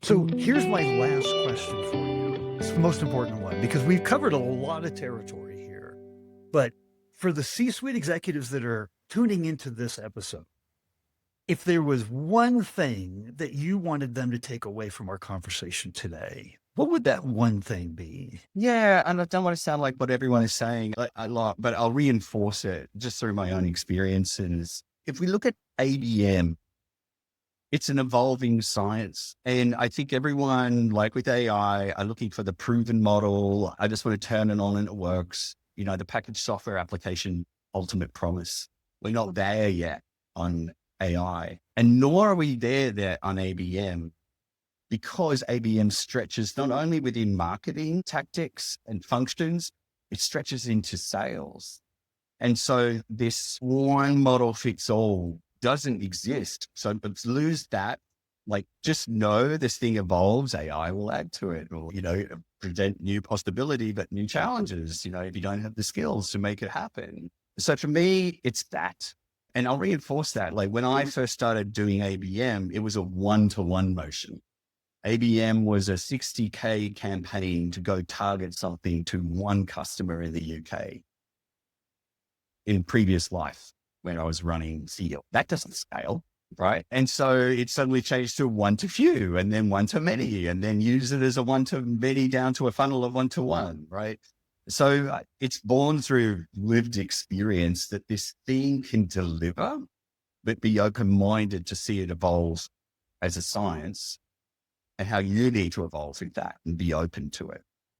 So here's my last question for you. It's the most important one because we've covered a lot of territory here. But for the C suite executives that are tuning into this episode, if there was one thing that you wanted them to take away from our conversation today, what would that one thing be? Yeah, and I don't want to sound like what everyone is saying a lot, but I'll reinforce it just through my own experiences. If we look at ABM, it's an evolving science. And I think everyone, like with AI, are looking for the proven model. I just want to turn it on and it works. The packaged software application ultimate promise. We're not there yet on AI. And nor are we there on ABM, because ABM stretches not only within marketing tactics and functions, it stretches into sales. And so this one model fits all doesn't exist. So let's lose that. Like, just know this thing evolves, AI will add to it, or, present new possibility, but new challenges, if you don't have the skills to make it happen. So for me, it's that. And I'll reinforce that. Like when I first started doing ABM, it was a one-to-one motion. ABM was a 60K campaign to go target something to one customer in the UK in previous life when I was running CEO. That doesn't scale, right? And so it suddenly changed to one to few and then one to many, and then use it as a one to many down to a funnel of one to one, right? So it's born through lived experience that this thing can deliver, but be open-minded to see it evolve as a science, and how you need to evolve with that and be open to it.